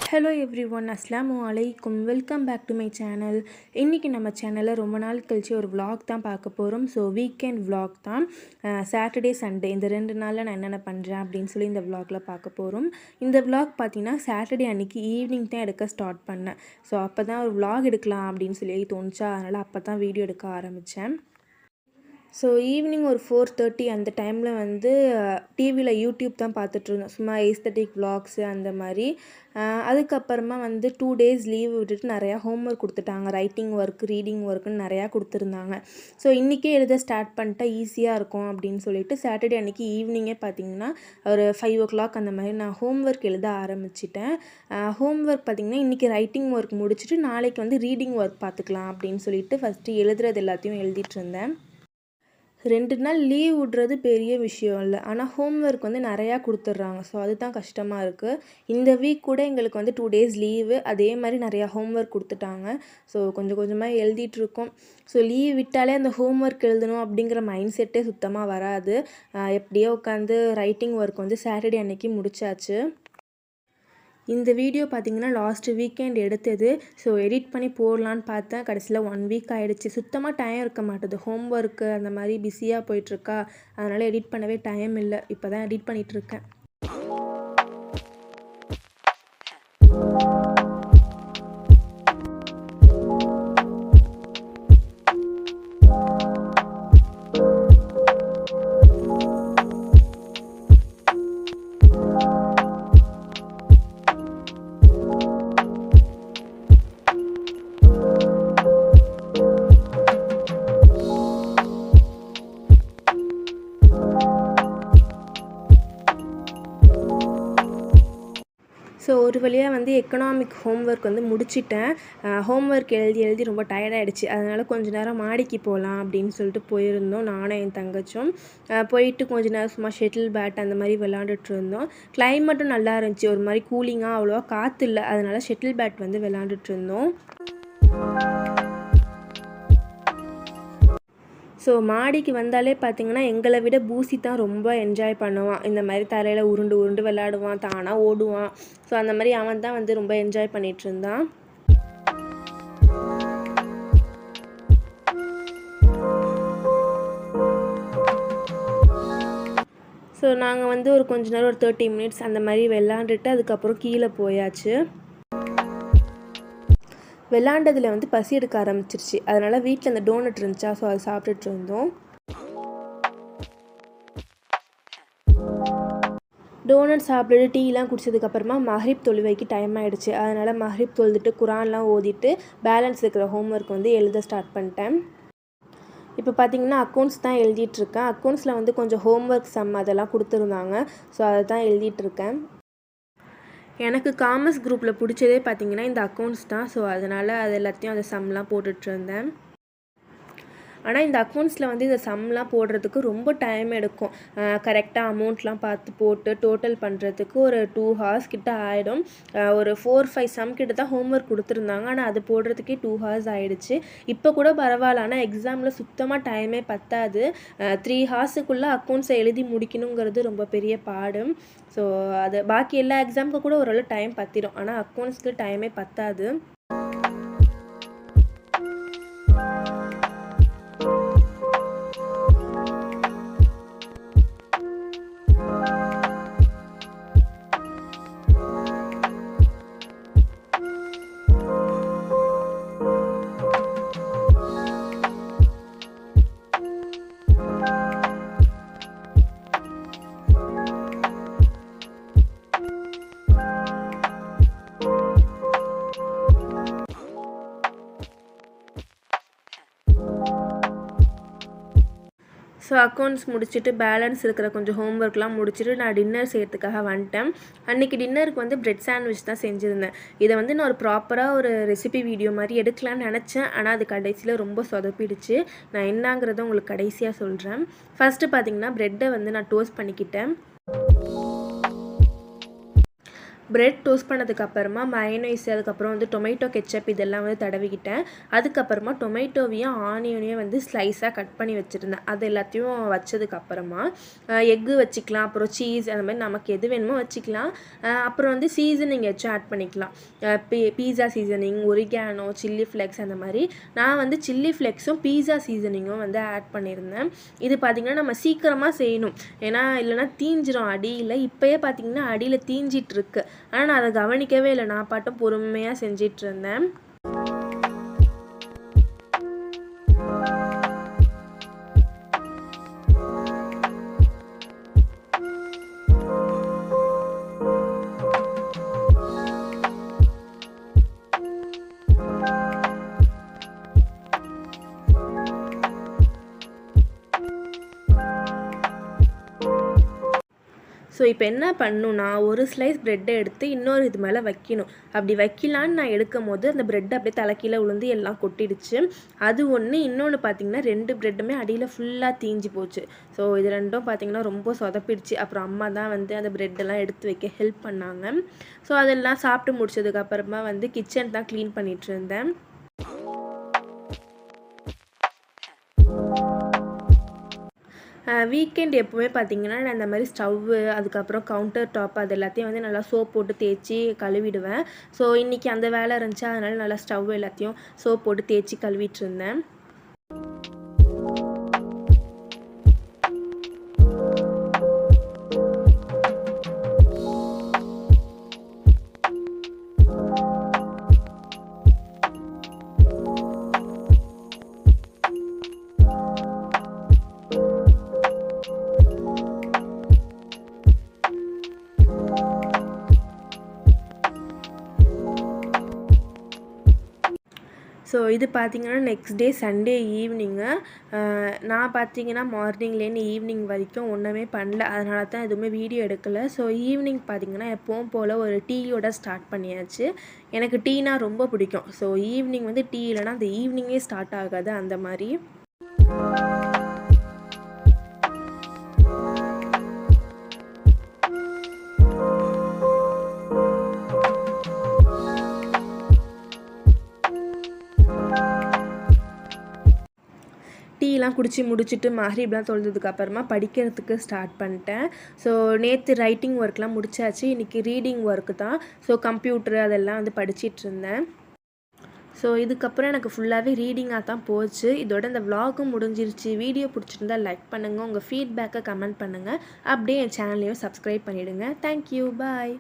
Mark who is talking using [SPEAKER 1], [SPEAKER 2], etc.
[SPEAKER 1] Hello everyone, அஸ்ஸலாமு அலைக்கும். Welcome back to my channel. இன்றைக்கி நம்ம சேனலில் ரொம்ப நாள் கழிச்சு ஒரு vlog தான் பார்க்க போகிறோம். ஸோ வீக்கெண்ட் vlog தான். சாட்டர்டே சண்டே இந்த 2 நாளில் நான் என்னென்ன பண்ணுறேன் அப்படின்னு சொல்லி இந்த vlogல பார்க்க போகிறோம். இந்த vlog பார்த்திங்கன்னா சாட்டர்டே அன்றைக்கி ஈவினிங் தான் எடுக்க ஸ்டார்ட் பண்ணேன். ஸோ அப்போ தான் ஒரு vlog எடுக்கலாம் அப்படின்னு சொல்லி தோணுச்சா, அதனால் அப்போ தான் வீடியோ எடுக்க ஆரம்பித்தேன். ஸோ ஈவினிங் ஒரு 4:30 அந்த டைமில் வந்து டிவியில் யூடியூப் தான் பார்த்துட்ருந்தோம். சும்மா ஏஸ்தட்டிக் vlogs அந்த மாதிரி. அதுக்கப்புறமா வந்து 2 டேஸ் லீவ் விட்டுட்டு நிறையா ஹோம்ஒர்க் கொடுத்துட்டாங்க. ரைட்டிங் ஒர்க், ரீடிங் ஒர்க்குன்னு நிறையா கொடுத்துருந்தாங்க. ஸோ இன்றைக்கே எழுத ஸ்டார்ட் பண்ணிட்டா ஈஸியாக இருக்கும் அப்படின்னு சொல்லிட்டு சாட்டர்டே அன்றைக்கி ஈவினிங்கே பார்த்திங்கன்னா ஒரு 5 o'clock அந்த மாதிரி நான் ஹோம்ஒர்க் எழுத ஆரம்பிச்சிட்டேன். ஹோம்ஒர்க் பார்த்திங்கன்னா இன்றைக்கி ரைட்டிங் ஒர்க் முடிச்சுட்டு நாளைக்கு வந்து ரீடிங் ஒர்க் பார்த்துக்கலாம் அப்படின்னு சொல்லிட்டு ஃபஸ்ட்டு எழுதுறது எல்லாத்தையும் எழுதிட்டு இருந்தேன். 2 நாள் லீவ் விட்றது பெரிய விஷயம் இல்லை, ஆனால் ஹோம்ஒர்க் வந்து நிறையா கொடுத்துட்றாங்க. ஸோ அதுதான் கஷ்டமாக இருக்குது. இந்த வீக் கூட எங்களுக்கு வந்து 2 டேஸ் லீவு, அதே மாதிரி நிறையா ஹோம்ஒர்க் கொடுத்துட்டாங்க. ஸோ கொஞ்சம் கொஞ்சமாக எழுதிட்டுருக்கோம். ஸோ லீவ் விட்டாலே அந்த ஹோம்ஒர்க் எழுதணும் அப்படிங்கிற மைண்ட் செட்டே சுத்தமாக வராது. எப்படியோ உட்காந்து ரைட்டிங் ஒர்க் வந்து சாட்டர்டே அன்னைக்கு முடிச்சாச்சு. இந்த வீடியோ பார்த்திங்கன்னா லாஸ்ட்டு வீக்கெண்ட் எடுத்தது. ஸோ எடிட் பண்ணி போடலான்னு பார்த்தேன். கடைசியில் 1 வீக் ஆகிடுச்சு. சுத்தமாக டைம் இருக்க மாட்டுது. ஹோம்ஒர்க்கு அந்த மாதிரி பிஸியாக போயிட்டுருக்கா, அதனால் எடிட் பண்ணவே டைம் இல்லை. இப்போ தான் எடிட் பண்ணிகிட்ருக்கேன். ஸோ ஒரு வழியாக வந்து எக்கனாமிக் ஹோம்ஒர்க் வந்து முடிச்சிட்டேன். ஹோம்ஒர்க் எழுதி எழுதி ரொம்ப டயர்டாகிடுச்சு. அதனால் கொஞ்சம் நேரம் மாடிக்கு போகலாம் அப்படின்னு சொல்லிட்டு போயிருந்தோம், நானும் என் தங்கச்சும். போயிட்டு கொஞ்சம் நேரம் சும்மா ஷட்டில் பேட் அந்த மாதிரி விளாண்டுட்டு இருந்தோம். கிளைமேட்டும் நல்லா இருந்துச்சு, ஒரு மாதிரி கூலிங்காக, அவ்வளோவா காற்று இல்லை. அதனால் ஷட்டில் பேட் வந்து விளாண்டுட்டு இருந்தோம். ஸோ மாடிக்கு வந்தாலே பார்த்திங்கன்னா எங்களை விட பூசி தான் ரொம்ப என்ஜாய் பண்ணுவான். இந்த மாதிரி தரையில் உருண்டு உருண்டு விளாடுவான், தானாக ஓடுவான். ஸோ அந்த மாதிரி அவன் தான் வந்து ரொம்ப என்ஜாய் பண்ணிகிட்ருந்தான். ஸோ நாங்கள் வந்து ஒரு கொஞ்ச நேரம் ஒரு 30 minutes அந்த மாதிரி விளாண்டுட்டு அதுக்கப்புறம் கீழே போயாச்சு. விளாண்டதில் வந்து பசி எடுக்க ஆரம்பிச்சிருச்சு. அதனால் வீட்டில் அந்த டோனட் இருந்துச்சா, ஸோ அதை சாப்பிட்டுட்டு இருந்தோம். டோனட் சாப்பிட்டுட்டு டீலாம் குடிச்சதுக்கப்புறமா மஹ்ரிப் தொழுவைக்கு டைம் ஆகிடுச்சு. அதனால் மஹ்ரிப் தொழுதுட்டு குரான்லாம் ஓதிட்டு பேலன்ஸ் இருக்கிற ஹோம்ஒர்க் வந்து எழுத ஸ்டார்ட் பண்ணிட்டேன். இப்போ பார்த்திங்கன்னா அக்கௌண்ட்ஸ் தான் எழுதிட்டுருக்கேன். அக்கௌண்ட்ஸில் வந்து கொஞ்சம் ஹோம்ஒர்க் சம் அதெல்லாம் கொடுத்துருந்தாங்க. ஸோ அதை தான் எழுதிட்டுருக்கேன். எனக்கு காமர்ஸ் குரூப்பில் பிடிச்சதே பார்த்திங்கன்னா இந்த அக்கௌண்ட்ஸ் தான். ஸோ அதனால் அது எல்லாத்தையும் அந்த சம்லாம் போட்டுட்ருந்தேன். ஆனால் இந்த அக்கௌண்ட்ஸில் வந்து இந்த சம்லாம் போடுறதுக்கு ரொம்ப டைம் எடுக்கும். கரெக்டாக அமௌண்ட்லாம் பார்த்து போட்டு டோட்டல் பண்ணுறதுக்கு ஒரு 2 hours கிட்ட ஆகிடும். ஒரு 4-5 சம் கிட்ட தான் ஹோம்ஒர்க் கொடுத்துருந்தாங்க, ஆனால் அது போடுறதுக்கே 2 hours ஆகிடுச்சு. இப்போ கூட பரவாயில்ல, ஆனால் எக்ஸாமில் சுத்தமாக டைமே பத்தாது. 3 hoursக்குள்ளே அக்கௌண்ட்ஸை எழுதி முடிக்கணுங்கிறது ரொம்ப பெரிய பாடு. ஸோ அது பாக்கி எல்லா எக்ஸாமுக்கு கூட ஓரளவு டைம் பற்றிடும், ஆனால் அக்கௌண்ட்ஸ்க்கு டைமே பத்தாது. ஸோ அக்கௌண்ட்ஸ் முடிச்சுட்டு பேலன்ஸ் இருக்கிற கொஞ்சம் ஹோம்ஒர்க்லாம் முடிச்சுட்டு நான் டின்னர் செய்யறதுக்காக வந்துட்டேன். அன்றைக்கி டின்னருக்கு வந்து பிரெட் சாண்ட்விச் தான் செஞ்சுருந்தேன். இதை வந்து நான் ஒரு ப்ராப்பராக ஒரு ரெசிபி வீடியோ மாதிரி எடுக்கலான்னு நினச்சேன், ஆனால் அது கடைசியில் ரொம்ப சொதப்பிடுச்சு. நான் என்னங்கிறத உங்களுக்கு கடைசியாக சொல்கிறேன். ஃபஸ்ட்டு பார்த்திங்கன்னா ப்ரெட்டை வந்து நான் டோஸ்ட் பண்ணிக்கிட்டேன். பிரெட் டோஸ்ட் பண்ணதுக்கப்புறமா மயனைஸ், அதுக்கப்புறம் வந்து டொமேட்டோ கெச்சப் இதெல்லாம் வந்து தடவிக்கிட்டேன். அதுக்கப்புறமா டொமேட்டோவையும் ஆனியனையும் வந்து ஸ்லைஸாக கட் பண்ணி வச்சுருந்தேன். அது எல்லாத்தையும் வச்சதுக்கப்புறமா எக்கு வச்சுக்கலாம், அப்புறம் சீஸ், அந்த மாதிரி நமக்கு எது வேணுமோ வச்சுக்கலாம். அப்புறம் வந்து சீசனிங் ஏதாச்சும் ஆட் பண்ணிக்கலாம். பீஸா சீசனிங், ஒரிகானோ, சில்லி ஃப்ளேக்ஸ் அந்த மாதிரி. நான் வந்து சில்லி ஃப்ளேக்ஸும் பீஸா சீசனிங்கும் வந்து ஆட் பண்ணியிருந்தேன். இது பார்த்திங்கன்னா நம்ம சீக்கிரமாக செய்யணும், ஏன்னா இல்லைனா தீஞ்சிரும் அடியில். இப்போயே பார்த்திங்கன்னா அடியில் தீஞ்சிட்ருக்கு. ஆனால் நான் அதை கவனிக்கவே இல்லை, நான் பாட்டும் பொறுமையாக செஞ்சிட்ருந்தேன். ஸோ இப்போ என்ன பண்ணணுன்னா, ஒரு ஸ்லைஸ் ப்ரெட்டை எடுத்து இன்னொரு இது மேலே வைக்கணும். அப்படி வைக்கலான்னு நான் எடுக்கும் போது அந்த ப்ரெட் அப்படியே தலைக்கீழே விழுந்து எல்லாம் கொட்டிடுச்சு. அது ஒன்று. இன்னொன்று பார்த்திங்கன்னா 2 ப்ரெட்டுமே அடியில் ஃபுல்லாக தீஞ்சு போச்சு. ஸோ இது ரெண்டும் பார்த்திங்கன்னா ரொம்ப சொதப்பிடுச்சு. அப்புறம் அம்மா தான் வந்து அந்த ப்ரெட்டெல்லாம் எடுத்து வைக்க ஹெல்ப் பண்ணாங்க. ஸோ அதெல்லாம் சாப்பிட்டு முடிச்சதுக்கப்புறமா வந்து கிச்சன் தான் க்ளீன் பண்ணிகிட்டு இருந்தேன். வீக்கெண்ட் எப்போவுமே பார்த்திங்கன்னா நான் இந்த மாதிரி ஸ்டவ்வு, அதுக்கப்புறம் கவுண்டர் டாப் அது எல்லாத்தையும் வந்து நல்லா சோப் போட்டு தேய்ச்சி கழுவிடுவேன். ஸோ இன்றைக்கி அந்த வேலை இருந்துச்சு, அதனால் நல்லா ஸ்டவ் எல்லாத்தையும் சோப் போட்டு தேய்ச்சி கழுவிட்டு இருந்தேன். ஸோ இது பார்த்திங்கன்னா நெக்ஸ்ட் டே சண்டே ஈவினிங்கு. நான் பார்த்திங்கன்னா மார்னிங்லேருந்து ஈவினிங் வரைக்கும் ஒன்றுமே பண்ணல, அதனால தான் எதுவுமே வீடியோ எடுக்கலை. ஸோ ஈவினிங் பார்த்திங்கன்னா எப்பவும் போல் ஒரு டீயோட ஸ்டார்ட் பண்ணியாச்சு. எனக்கு டீனா ரொம்ப பிடிக்கும். ஸோ ஈவினிங் வந்து டீ இல்லைனா அந்த ஈவினிங்கே ஸ்டார்ட் ஆகாது, அந்த மாதிரி. டீலாம் குடித்து முடிச்சுட்டு மஹ்ரிப்லாம் தொழுதுக்கப்புறமா படிக்கிறதுக்கு ஸ்டார்ட் பண்ணிட்டேன். ஸோ நேற்று ரைட்டிங் ஒர்க்லாம் முடிச்சாச்சு. இன்றைக்கி ரீடிங் ஒர்க்கு தான். ஸோ கம்ப்யூட்ரு அதெல்லாம் வந்து படிச்சிட்ருந்தேன். ஸோ இதுக்கப்புறம் எனக்கு ஃபுல்லாகவே ரீடிங்காக தான் போச்சு. இதோட இந்த விலாகும் முடிஞ்சிருச்சு. வீடியோ பிடிச்சிருந்தால் லைக் பண்ணுங்கள், உங்கள் ஃபீட்பேக்கை கமெண்ட் பண்ணுங்கள். அப்படியே என் சேனலையும் சப்ஸ்கிரைப் பண்ணிவிடுங்க. தேங்க்யூ, பாய்.